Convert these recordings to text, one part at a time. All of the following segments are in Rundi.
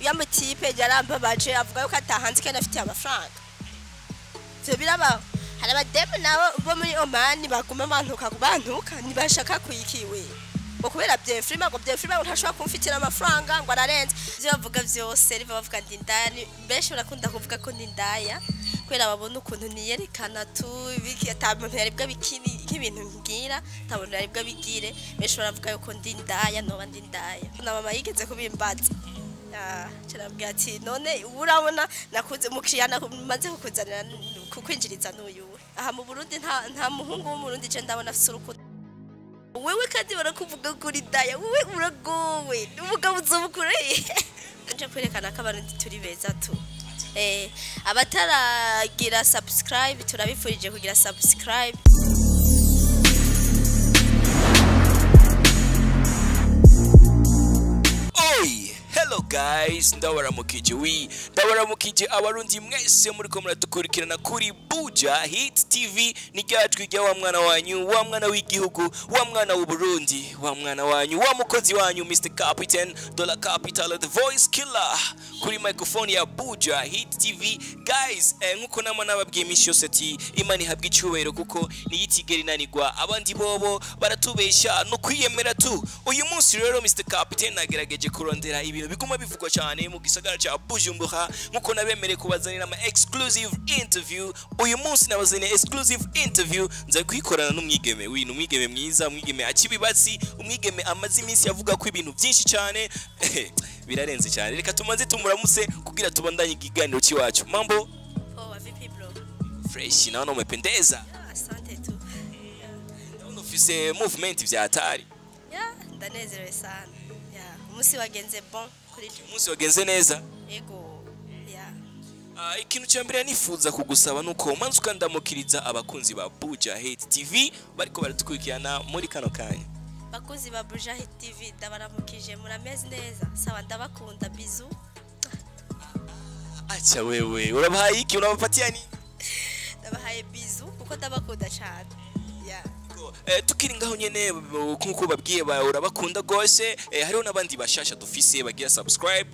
ya mutipe yarambabaje avuga yuko atahanze kandi afite amafaranga byo biraba hari abademu nabo bo muri Oman baguma bantuka nibashaka kuyikiwe okubera byefrima ngo byefrima utashobora kumfitira amafaranga ngo ararenze byo bavuga byose riva bavuga ndindaya benshi barakunda kuvuga ko ndindaya kwera babona ukuntu niyerekana tu biki atamuntu yaribwa bikini nk'ibintu ngira tabona yaribwa bigire benshi baravuga yuko ndindaya no bandindaya na mama yigeze kubimbaza cyarabwiye ati none urabona nakuze mukiyana maze kukuzanira kukwinjiriza n'uyu aha mu Burundi nta muhungu wo mu Burundi je ndabona afite urukundo wewe kandi barakuvuga kuri daya wewe uragowe umugabo uzobukure nje kwerekana ko abarundi turi beza tu abataragira subscribe turabifurije kugira subscribe. Hello guys, ndabaramukije abarundi mwese muri ko muratukurikirana kuri Buja Hit TV n'iryajwi rya wa mwana wanyu wa mwana w'igihugu wa mwana w'u Burundi wa mwana wanyu wa mukozi wanyu Mr Captain Dollar Capital the voice killer kuri microphone ya Buja Hit TV. Guys, nkuko nama nababwiye iminsi yose ati Imana ihabwa icyubahiro kuko niyitigera inanirwa abandi bobo baratubesha no kwiyemera tu. Uyu munsi rero Mr Captain nagerageje kurondera ibintu biguma bivugwa cyane mu gisagara cya Bujumbura nkuko nabemere kubazanira ama exclusive interview. Uyu munsi nabazaniye exclusive interview nza kuyikorana n'umwigeme umwigeme mwiza, umwigeme akibibatsi, umwigeme amazi iminsi yavuga ko ibintu byinshi cyane birarenze cyane. Reka tumanze tumuramuse kugira tubandanye ikiganiro cyacu. Mambo vipi bro? Fresh, naona umependeza. Asante tu. Naona ufise movement vya hatari. Ndanezerewe sana. Umunsi wagenze bon kuri umunsi wagenze neza. Yego. Ikintu cyambere nifuza kugusaba nuko manzi ukandamukiriza abakunzi ba Buja Hit TV bariko baratukurikirana muri kano kanya. Bakunzi ba Buja Hit TV ndabaramukije murameze neza. Sawa ndabakunda bizu. Acha wewe urabahaye iki unabapatia ni? Ndabahaye bizu kuko ndabakunda cyane. Tukiri ngaho nyene nkuko babwiye ba urabakunda gose. Hariho nabandi bashasha dufise bagira subscribe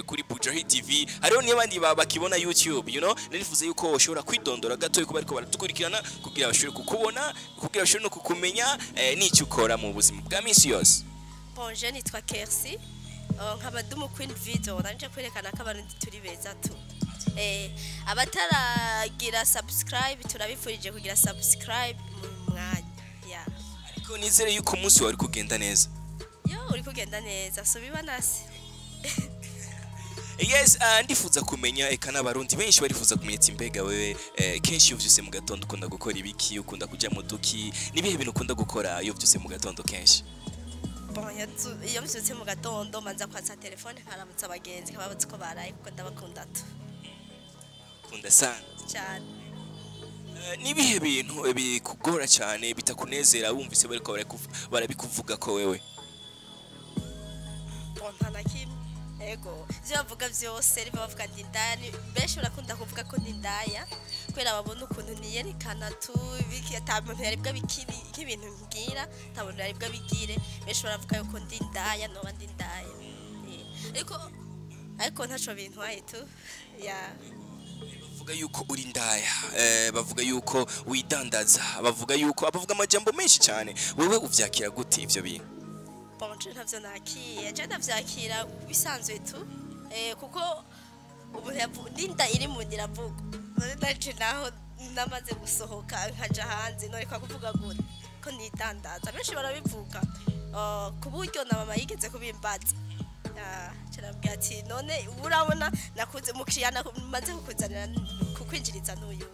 kuri Buja Hit TV. Hariho n'abandi bakibona YouTube, you know. Narifuze yuko ushobora kwidondora gato yuko bariko baratukurikirana kugira bashobore kukubona, kugira bashobore no kukumenya n'icyo ukora mu buzima bwa minsi yose. Bon, je nitwa Kersi. Nk'abadumu Queen Video nanje kwerekana ko abarundi turi beza tu. Abataragira subscribe turabifurije kugira subscribe mu mwanya. Ariko nizere yuko umunsi wari kugenda neza. Uri kugenda neza so bibanase. Yes, ndifuza kumenya eka n'abarundi benshi barifuza kumenya imbega wewe kenshi uvyuse mu gatondo ukunda gukora ibiki, ukunda kuja mu duki, nibihe bintu ukunda gukora iyo uvyuse mu gatondo kenshi? Bon, iyo uvyuse mu gatondo manza kwatsa telefone nkaramutsa abagenzi kababuze ko baraye kuko ndabakunda tu. Kunda sana cyane. Nibihe bintu bikugora cyane bitakunezera wumvise bariko barabikuvuga ko wewe? Bontanaki ego byavuga byose riva bavuga ndindaya benshi barakunda kuvuga ko ndindaya kwera babona ukuntu niyerekana tu biki atamuntu yaribwa bikini nk'ibintu ngira tabona yaribwa bigire benshi baravuga yuko ndindaya no bandindaya ariko ntaco bintwaye tu bavuga yuko uri ndaya, bavuga yuko widandaza, bavuga amajambo menshi cyane. Wewe uvyakira gute ivyo bintu? Bon, je ntavyo nakiye, je ndavyakira bisanzwe tu. Kuko ubu ndinda iri mu ndiravuga. Ndaje naho namaze gusohoka nkaja hanze no reka kuvuga gute ko nidandaza. Benshi barabivuga. Kuburyo na mama yigeze kubimbaza. Cyarabwiye ati none urabona nakuze mukiyana maze kukuzanira kukwinjiriza n'uyu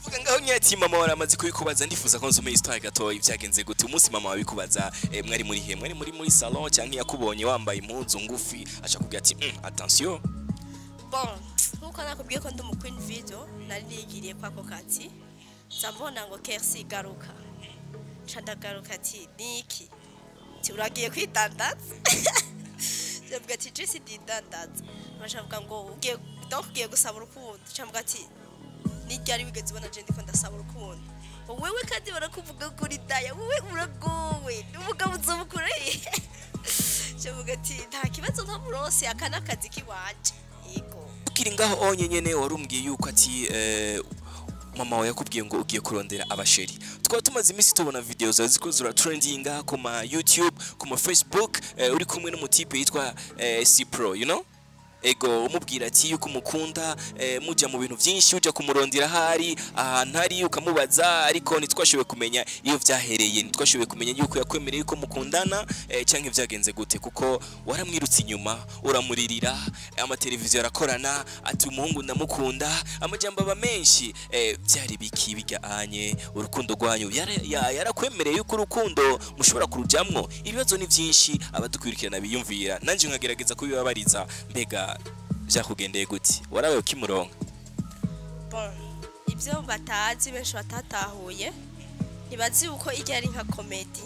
vuga ngaho nyati mama waramaze kubikubaza ndifuza ko nzume histoire gato ibyagenze gute umunsi mama wabikubaza mwari muri he mwari muri salon cyangwa yakubonye wambaye impuzu ngufi acha kubwira ati attention. Bon, nkuko nakubwiye ko ndi mu Queen Video nari nigiriye kwako kati zambona ngo Kersi garuka chandagaruka ati niki uragiye kwidandaza cyabwa ati je sidandaza bashavuga ngo ugiye gusaba urukundo cyambwa ati nijyari bigeze ubona je ndiko ndasaba urukundo wewe kandi barakuvuga kuri daya wewe uragowe umugabo uzobukure Jevuga ati nta kibazo nta burose akana akazi kiwanje yego ukiri ngaho onye nyene warumbwiye yuko ati mama wawe yakubwiye ngo ugiye kurondera abasheri twaba tumaze iminsi tubona video zawe ziko zura trendinga ku ma YouTube ku ma Facebook uri kumwe n'umutipe yitwa C-Pro you know ego umubwira ati yuko umukunda muja mu bintu byinshi uja kumurondira hari ahantu hari ukamubaza ariko ntitwashoboye kumenya iyo vyahereye ntitwashoboye kumenya yuko yakwemereye yuko mukundana canke vyagenze gute kuko waramwirutse inyuma uramuririra amateleviziyo arakorana ati umuhungu ndamukunda amajambo aba menshi byari biki bijyanye urukundo rwanyu yarakwemereye yuko urukundo mushobora kurujamwo ibibazo ni byinshi abadukwirikirana biyumvira nanje nkagerageza kubibabariza mbega vyakugendeye gute warawe ukimuronka bon ibyo batazi benshi batatahuye ntibazi uko ijya ari nka comedy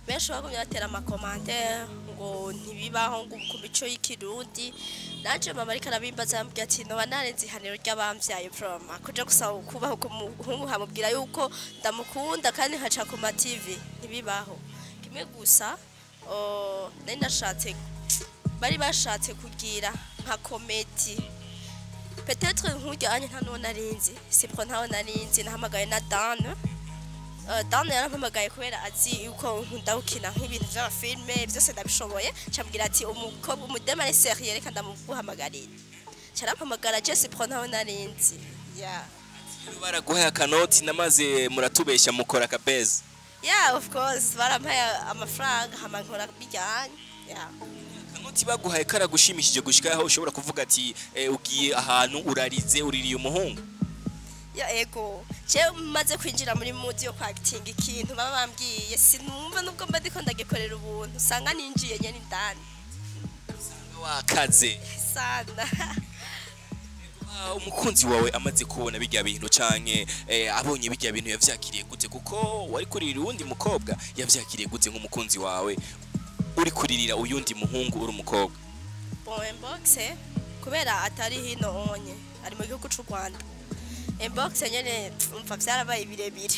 benshi bagumye batera amakomantere ngo ntibibaho ngo ku mico y'ikirundi naje mama ariko arabimbaza yambwiye ati no banarenze ihaniro ry'abamvyaye proma kuja gusaba kubaho ku muhungu hamubwira yuko ndamukunda kandi nkaca ku ma TV ntibibaho kimwe gusa nari nashatse bari bashatse kugira nka comedy peut-être nk'ujyanye nta none arinzi sipro ntawe narinzi nahamagaye na Dan yarampamagaye kubera azi yuko nkunda gukina nk'ibintu by'amafilme byose ndabishoboye cyambwira ati umukobwa umudemare sérieux reka ndamuguhamagarira cyarampamagara je sipro ntawe narinzi baraguhaye akanoti namaze muratubeshya mukora kabeza of course barampaye amafaranga hama nkora bijyanye akanoti baguhaye karagushimishije gushika aho ushobora kuvuga ati ugiye ahantu urarize uririye umuhungu ego je maze kwinjira muri mood yo acting ikintu baba bambwiye sinumva nubwo mba ndiko ndagikorera ubuntu usanga ninjiye nyene indani usanga wakaze sana umukunzi wawe amaze kubona bijya bintu canke abonye bijya bintu yavyakiriye gute kuko wari kuririra uwundi mukobwa yavyakiriye gute nk'umukunzi wawe uri kuririra uyundi muhungu uri umukobwa bon inbox kubera atari hino onye ari mu gihugu cy'u Rwanda inbox nyene umva byarabaye birebire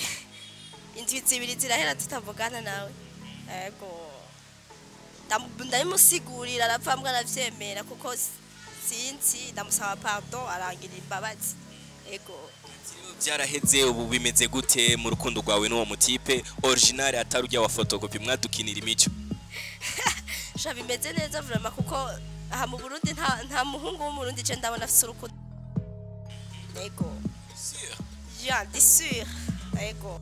indwi zibiri zirahera tutavugana nawe ego ndamusigurira arapfambwa aravyemera kuko sinzi ndamusaba pardon arangira imbabazi ego byaraheze ubu bimeze gute mu rukundo rwawe n'uwo mutipe original atarujya wa photocopy mwadukinira imico sha bimeze neza vraiment kuko aha mu Burundi nta muhungu wo mu Burundi je ndabona afite urukundo ego sûr ego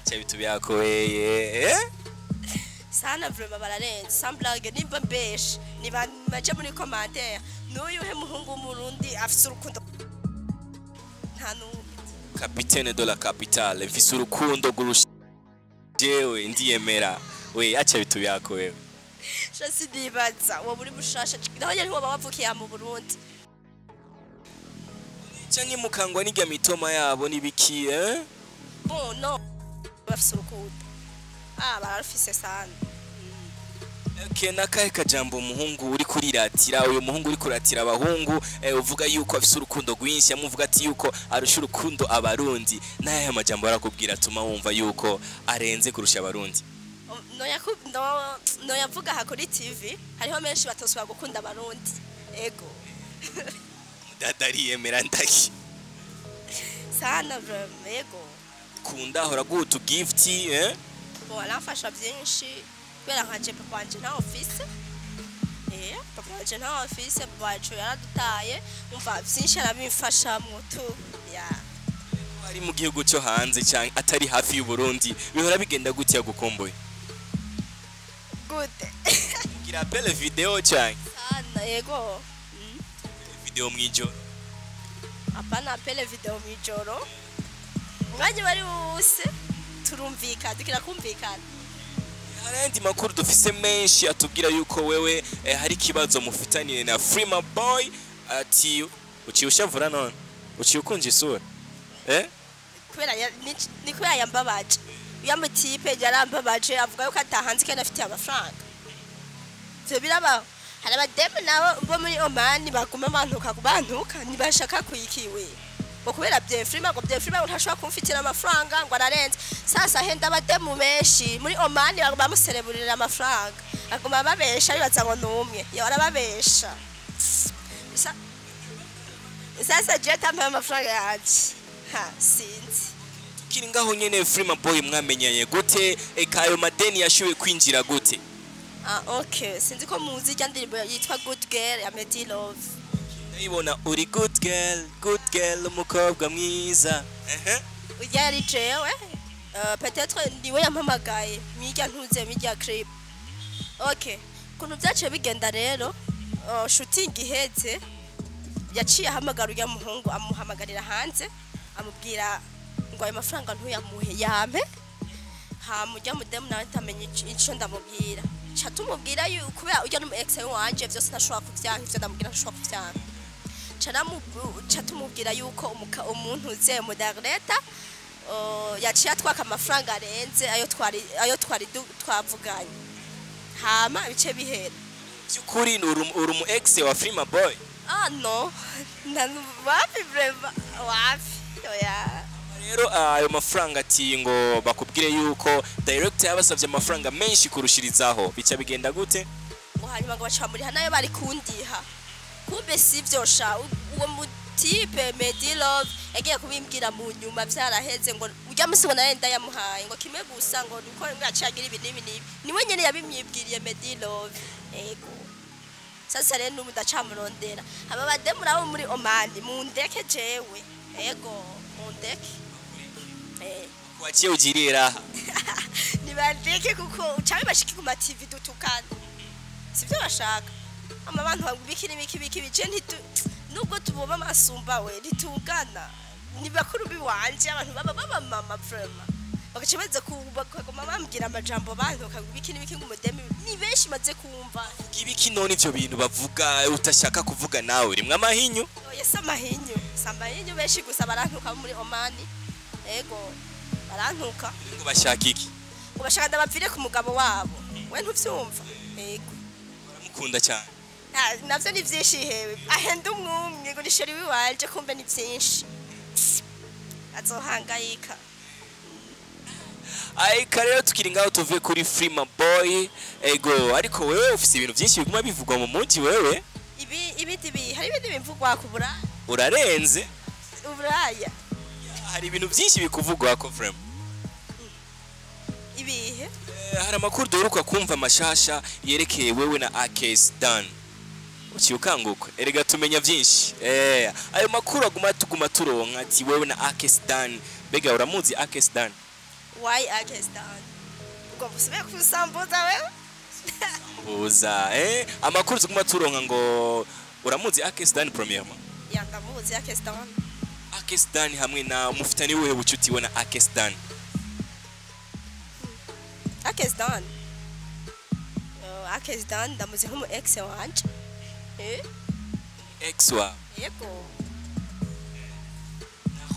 cya bitu byakoye sana vraiment bararenze sans blague nimba besh niba maje muri commentaire n'uyu he muhungu wo mu Burundi afite urukundo nta capitaine de la capitale afite urukundo gurusha jewe ndiyemera we acha bitu byakoye shasi dibaza wo muri mushasha naho yari wo bavukiye mu Burundi canke mukangwa n'ijya mitoma yabo nibiki bon no bafise urukundo barafise sana kena kahe kajambo umuhungu uri kuriratira uyu muhungu uri kuratira abahungu uvuga yuko afise urukundo rwinshi amuvuga ati yuko arusha urukundo abarundi naye amajambo arakubwira tuma wumva yuko arenze kurusha abarundi no yavuga ha kuri TV hariho menshi batoswa gukunda abarundi ego dadari yemera ndaki sana vraiment ego kunda hora gutu gift voilà fasha byinshi kubera nkaje papa wanje nta office papa wanje nta office papa wacu yaradutaye umva byinshi arabimfasha mu tu ari mu gihugu cyo hanze cyane atari hafi y'u Burundi bihora bigenda gutya gukomboye gute gira belle video cyane sana ego video mwijoro apana pele video mwijoro ngaje bari bose turumvika dukira kumvikana harandi makuru dufise menshi atubwira yuko wewe hari kibazo mufitaniye na Freema Boy ati uciyushavura none uciyukunje isura kubera ni kubera yambabaje yamutipe yarambabaje avuga yuko atahanze kandi afite amafaranga byo biraba hari abademu nabo bo muri Oman baguma bantuka nibashaka kuyikiwe ngo kubera byefrima ngo byefrima ntashobora kumfitira amafaranga ngo ararenze sasa henda abademu benshi muri Oman bamusereburira amafaranga aguma babesha bibaza ngo numwe yora babesha sasa je tampa amafaranga yaje sinzi kiri ngaho nyene Freema Boy mwamenyanye gute ekayo madeni yashowe kwinjira gute okay sinzi ko muzi rya ndirimbo yitwa Good Girl ya Medi Love ndayibona uri good girl umukobwa mwiza ujya yari jewe peut-être ndiwe yampamagaye mirya ntuze mirya clip okay kuntu byaciye bigenda rero shooting iheze yaciye ahamagara ujya muhungu amuhamagarira hanze amubwira ngo ayo mafaranga ntuyamuhe yampe mujya mudemu nawe ntamenye icyo ndamubwira tumubwira kubera ujya n'umu ex wanje byose ntashobora kuvyanka ivyo ndamubwira ntashobora kuvyanka tumubwira yuko umuntu uze mudareta yaciye atwaka amafaranga arenze ayo twari twavuganye hama bice bihera byukuri uri umu ex wa Freema Boy no wapi breva wapi oya rero ayo mafaranga ati ngo bakubwire yuko director yabasavye amafaranga menshi kurushirizaho bica bigenda gute ngo hanyuma ngo bacamuriha nayo bari kundiha kube sivyo sha uwo mutipe Medi Love yagiye kubimbwira mu nyuma vyaraheze ngo urya musi ngo narenda yamuhaye ngo kimwe gusa ngo uko ngacagira ibi nibi niwe nyene yabimyibwiriye Medi Love ego sasa rero n'ubu ndacamurondera aba bademu rabo muri Oman mundeke jewe ego mundeke waciye ugirira nibandike kuko ucabe bashiki ku ma TV dutukana sivyo bashaka abantu bikiri bije ntitu nubwo tuboba masumba we ntitugana nibakuru biwanje abantu baba mama Freema bakacebeze kubakoma bambwira amajambo bantu bakabikini ngumudemi ni benshi maze kumva ibiki none ivyo bintu bavuga utashaka kuvuga nawe rimwe amahinyu yesa amahinyu benshi gusa barantuka muri Oman ego barantuka ngo bashaka iki ngo bashaka ndabapfire ku mugabo wabo we ntuvyumva ego baramukunda cyane navyo ni vyinshi hewe ahenda umwumwe ngo nisheri wiwanje kumbe ni vyinshi azohangayika rero tukiri ngaho tuvuye kuri Freema Boy ego ariko wewe ufise ibintu byinshi biguma bivugwa mu munsi wewe hari ibindi bimvugwa ku Buraya urarenze Uburaya hari ibintu byinshi bikuvugwa ko Freema ibihe hari amakuru duheruka kumva amashasha yerekeye wewe na Akes Dan ukiukanguka erega tumenya byinshi ayo makuru tuguma turonka ati wewe na Akes Dan bega uramuzi Akes Dan why Akes Dan uko busube kusambuza wewe buza amakuru tuguma turonka ngo uramuzi Akes Dan premièrement ndamuzi Akes Dan Akes Dan hamwe na mufitani wewe bucuti we na Akes Dan Akes Dan ndamuzi nk'umu ex wanje ex wa yego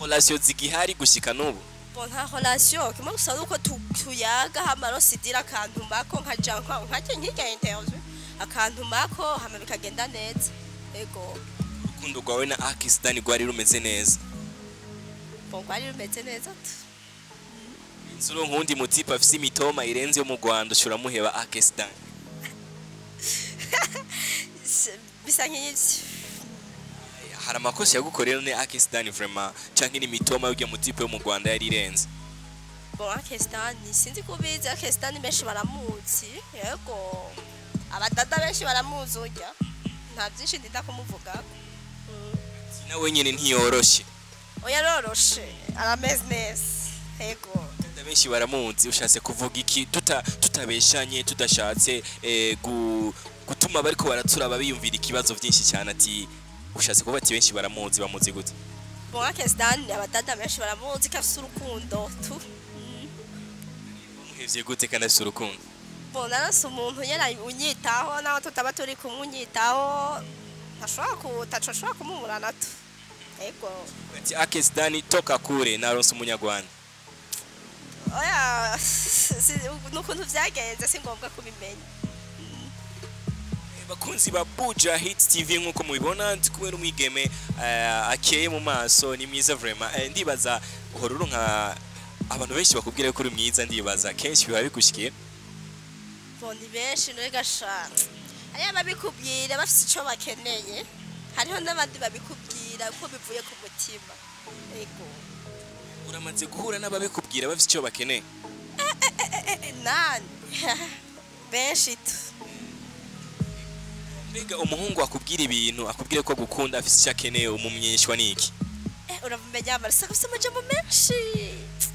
relation zigihari gushika nubu nta relation kimwe gusa uko tuyaga hamaro sidira akantu mako nkajanka nkajye nkijya interview akantu mako hama bikagenda neza ego urukundo rwawe na Akes Dan rwari rumeze neza rwari rumeze neza Insuro nkundi mutipa afise imitoma irenze yo mu Rwanda ushura muheba Akes Dan bisa nk'iki hari amakosa yagukorera ne Akes Dan vraiment canke ni mitoma y'ujya mutipa yo mu Rwanda yari irenze Akes Dan sinzi kubizi Akes Dan benshi baramuzi yego abadada benshi baramuzi ujya nta byinshi ndita kumuvuga nawe nyene ntiyoroshe oya roroshe arameze neza yego benshi baramuzi ushatse kuvuga iki tutabeshanye tudashatse gutuma bariko baraturaba biyumvira ikibazo byinshi cyane ati ushatse kuvuga ati benshi baramuzi bamuzi gute Akes Dan abadada benshi baramuzi kafise urukundo tu muhevye gute kana afise urukundo narase umuntu yera unyitaho naho tutaba turi kumunyitaho ntashobora kumumurana tu ego ati Akes Dan toka kure naronse umunyarwanda oya nukuntu vyagenze si ngombwa kubimenya bakunzi ba Buja Hits TV nkuko mubibona ndi kumwe n'umwigeme akeye mu maso ni mwiza vraiment ndibaza uhoruru nka abantu benshi bakubwira ko uri mwiza ndibaza kenshi biba bigushikiye bondi benshi nurega sha ariya babikubwira bafite ico bakeneye hariho n'abandi babikubwira ko bivuye ku mutima ego uramaze guhura n'ababikubwira bafite ico bakeneye nani benshi tu mbega umuhungu akubwira ibintu akubwire ko gukunda afite icyo akeneye umumyishwa niki uramumenya amarasa afite amajambo menshi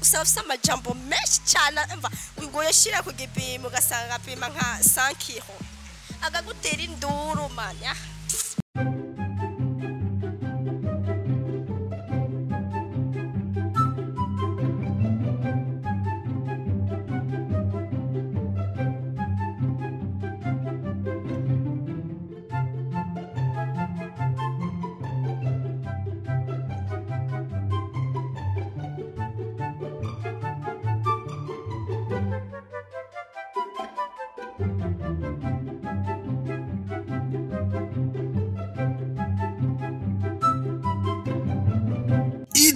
usaba amajambo menshi cyane mva ngo yashira ku gipimo ugasanga apima nka 5 kilo agagutera induru manya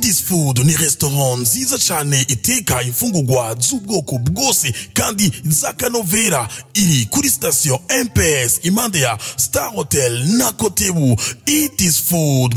This food ni restaurant nziza cyane iteka imfungurwa z'ubwoko bwose kandi z'akanovera iri kuri station MPS impande ya Star Hotel na Kotebu. Eat this food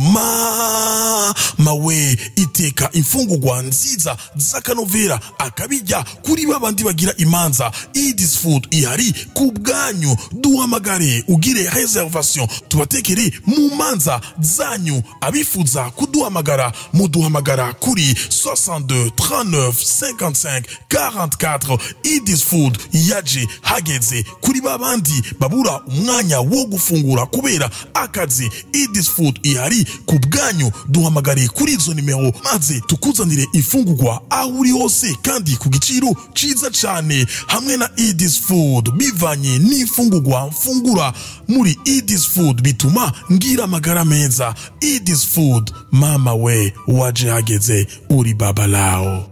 mawe iteka imfungurwa nziza z'akanovera akabijya kuri babandi bagira imanza. Eat this food ihari ku bwanyu, duhamagare ugire reservation tubatekere mu manza zanyu. Abifuza kuduhamagara muduhamagara kuri 62 39 55 44. Eat this food yaje hageze kuri babandi babura umwanya wo gufungura kubera akazi. Eat this food ihari ku bwanyu, duhamagare kuri izo nimero maze tukuzanire ifungurwa aho uri hose kandi ku giciro ciza cyane. Hamwe na Eat this food bivanye n'ifungurwa mfungura muri Eat this food bituma ngira amagara meza. Eat this food mama we waje hageze uri baba lao.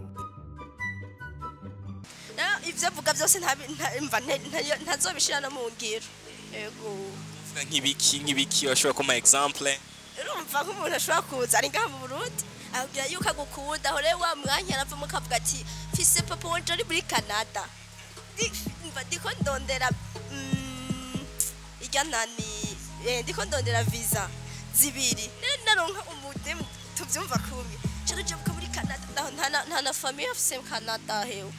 Ivyo vuga byose ntazobishira no mu ngiro. Ego nk'ibiki washobora kuma example urumva nk'umuntu ashobora kuza ari ngaha mu Burundi agira yuko agukunda hore wa mwanya aravamo kavuga ati fise papa wanje ari muri Canada ndiko ndondera ndiko ndondera visa zibiri naronka umudemu tuvyumva kumwe cyo jabuka muri Canada nta na famille afise mu Canada hewe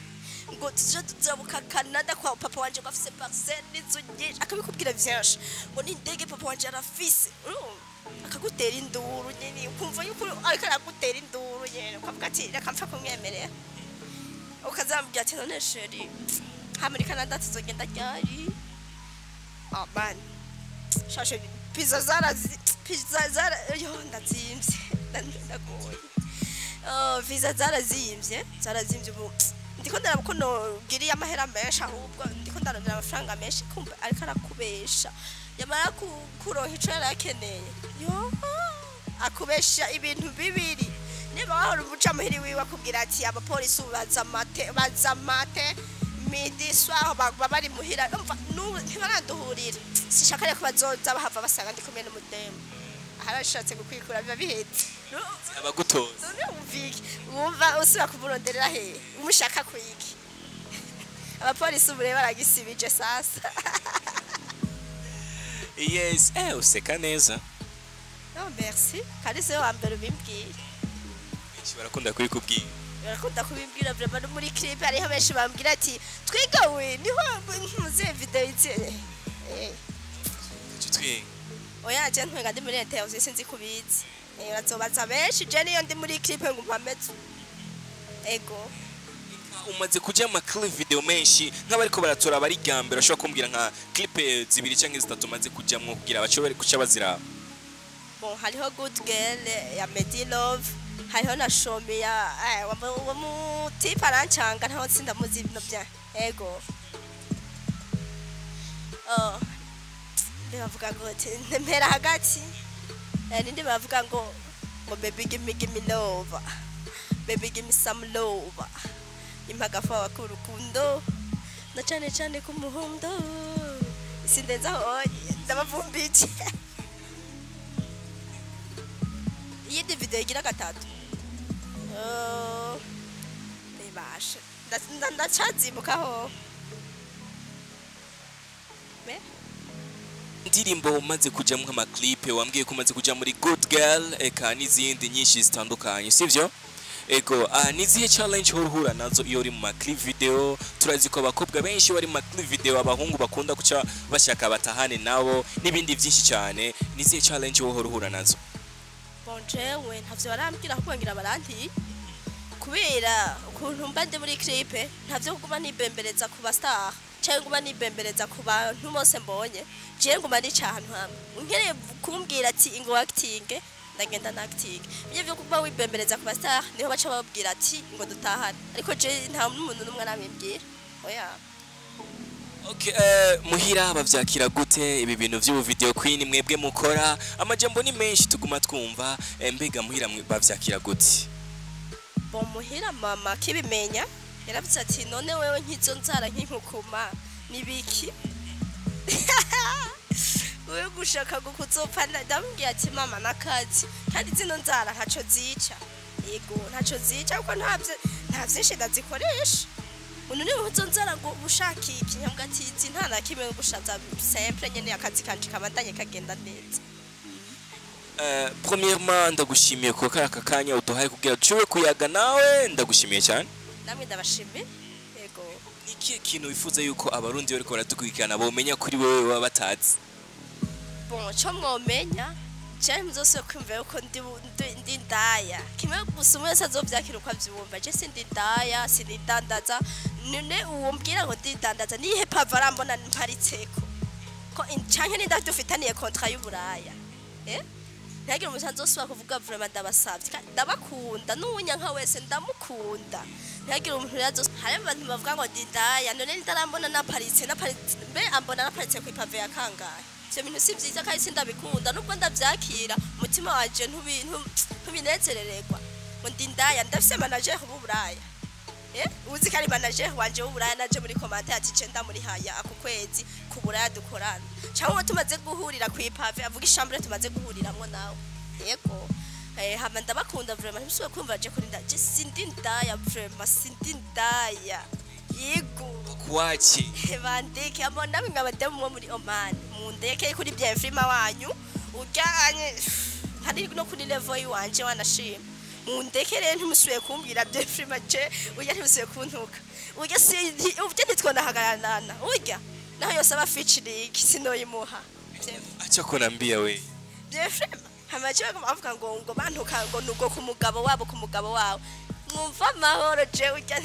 ngo tuzabuka Canada kwa papa wanje bafise parcelle nizunye akabikubwira vyinshi ngo ni ndege papa wanje arafise akagutera induru nyene ukumva yuko ariko aragutera induru nyene ukavuga ati reka mpfa kumwemerera ukazambwira ati none sheri ha muri Canada tuzogenda ryari man shashe pizza zara yo ndazimvye ndagoye visa zarazimvye ubu ndiko ndarabuko no giriye amahera menshi ahubwo ndiko ndarondera amafaranga menshi kumva ariko arakubesha yamara kuronka ico yarakeneye yo akubesha ibintu bibiri niba wahora umuca muhiri wiwe akubwira ati abapolisi baza mate midi swaho bagwa bari muhira umva ntibaraduhurira sishaka ko bazoza bahava basanga ndi kumwe n'umudemu harashatse gukwikura biba bihetse abagutoza umviki wumva usura kumuronderera he umushaka kwiki abapolisi ubure baragisibije sasa yes useka neza no merci kandi se wa mbere bimbwiye benshi barakunda kubikubwira kubimbwira vraiment muri clip hariho benshi bambwira ati twigawe niho muze video itse oya je ntwenga ndi muri interview sinzi kubizi bazobaza benshi je niyo ndi muri clip ngo mpametse ego umaze kuja ama clip video menshi nk'abariko baratora bari gambere ashobora kumbwira nka clip zibiri canke zitatu maze kujamwo kugira bashobore kuca bazira bon hariho good girl ya Medi Love hariho na shomi ya wa mu tipa arancanga ntaho tsinda muzi ibintu bya ego bavuga ngo mpera hagati nindi bavuga ngo baby give me love, baby give me some love, impagafa wakurukundo na cyane cyane ku muhondo sindenza aho ndabavumbije iyindi video igira gatatu ntibashe ndacazimukaho indirimbo umaze kujamwo amaklipe wambwiye ko umaze kuja muri Good Girl eka n'izindi nyinshi zitandukanye sivyo ego nizihe challenge uhura nazo iyo uri mu maclip video turazi ko abakobwa benshi bari mu maclip video abahungu bakunda kuca bashaka batahane nabo n'ibindi byinshi cyane nizihe challenge uhura nazo bonjewe ntavyo barambwira ahubwo ngira baranti kubera ukuntu mba ndi muri clip ntavyo kuguma nibembereza ku bastar cyangwa nguma nibembereza ku bantu bose mbonye je nguma ndi cyane hamwe ungereye kumbwira ati ingo acting ndagenda na acting ibyo byo kuba wibembereza ku bastar niho baca babwira ati ngo dutahane ariko je nta muntu numwe namimbwira oya okay muhira bavyakira gute ibi bintu by'ubu video queen mwebwe mukora amajambo ni menshi tuguma twumva mbega muhira bavyakira gute bo muhira mama kibimenya yaravuze ati none wewe nkizo nzara nk'inkukuma nibiki wewe gushaka gukuzopfa ndambwiye ati mama nakazi kandi zino nzara ntaco zica yego ntaco zica kuko nta vyinshi ndazikoresha umuntu ni nkizo nzara ngo ushaka iki nyambwa ati izi nta na kimwe gushaza simple nyene akazi kanje kabandanye kagenda neza premièrement ndagushimiye ko karaka kanya uduhaye kugira uciwe kuyaga nawe ndagushimiye cyane namwe ndabashimiye yego ikihe kintu wifuza yuko abarundi bariko baradukurikirana bomenya kuri wewe baba batazi bon cyo mwomenya cyane muzose kwumva yuko ndi ndaya kimwe gusa umwese azovyakira uko avyumva je sindi ndaya sinidandaza none uwombwira ngo ndidandaza nihe pava arambona mparitseko ko canke ndadufitaniye contrat y'uburaya ntagira umusanzu wose kuvuga vraiment ndabasavye ndabakunda n'unya nka wese ndamukunda ntagira umuntu yazo hari abantu bavuga ngo ndidaya none ndarambona naparitse mbe ambona naparitse ku ipave ya kangahe ivyo bintu si vyiza kandi sindabikunda nubwo ndavyakira umutima waje ntubinezerererwa ngo ndindaya ndafise manager w'uburaya uzi kari manager wanje w'uburaya naje muri commentaire ati je ndamuri haya ako kwezi ku buraya dukorana cyangwa tumaze guhurira ku ipave avuga ishambre tumaze guhuriramwo nawe yego hama ndabakunda vraiment ntibisuye kumva je kuri ndaje sindindaya vraiment sindindaya yego kwachi bandike abona ngabademu muri Oman mundeke kuri bienfrima wanyu ujyanye hari no kuri level yiwanje wanashima mundekere ntimusuye kumbwira bienfrima je ujya ntimusuye kuntuka ujya uvye nitwona hagarana ujya naho yose aba featuring sinoyimuha acha kunambia we bienfrima hamaje bavuga ngo bantuka ngo nugo ku mugabo wawe mwumva amahoro je ujya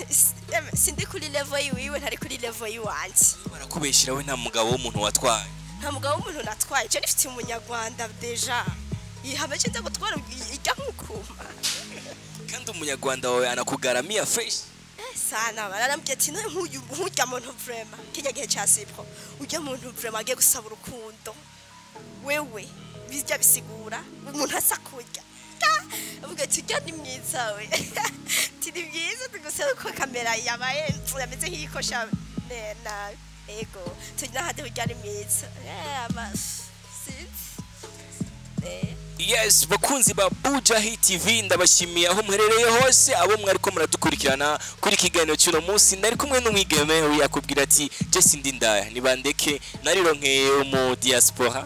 sindi kuri level yiwe ntari kuri level yiwanje barakubeshira we nta mugabo w'umuntu watwaye nta mugabo w'umuntu natwaye je nifite umunyarwanda deja yihabeje nza gutwara ijya nkukuma kandi umunyarwanda wawe anakugaramia fresh sana barambye ati no nkujya muntu vraiment kijya gihe cya sipro ujya muntu vraiment agiye gusaba urukundo wewe bijya bisigura umuntu asakurya avuga ati ujya ni mwiza we tiri byiza tugusaba ko kamera yabaye yameze nk'ikosha na ego tujya hade ujya ni mwiza yes bakunzi ba Buja Hit TV ndabashimiye aho muherereye hose abo mwariko muradukurikirana kuri kiganiro cy'uno munsi nari kumwe n'umwigeme yakubwira ati je sindi ndaya nibandeke narironkeye mu diaspora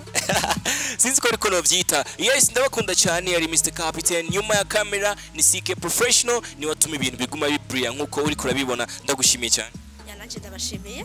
sinzi ko ariko novyita yes ndabakunda cyane ari Mr Captain nyuma ya kamera ni CK Professional ni watuma ibintu biguma bibria nkuko uri kurabibona ndagushimiye cyane yanaje ndabashimiye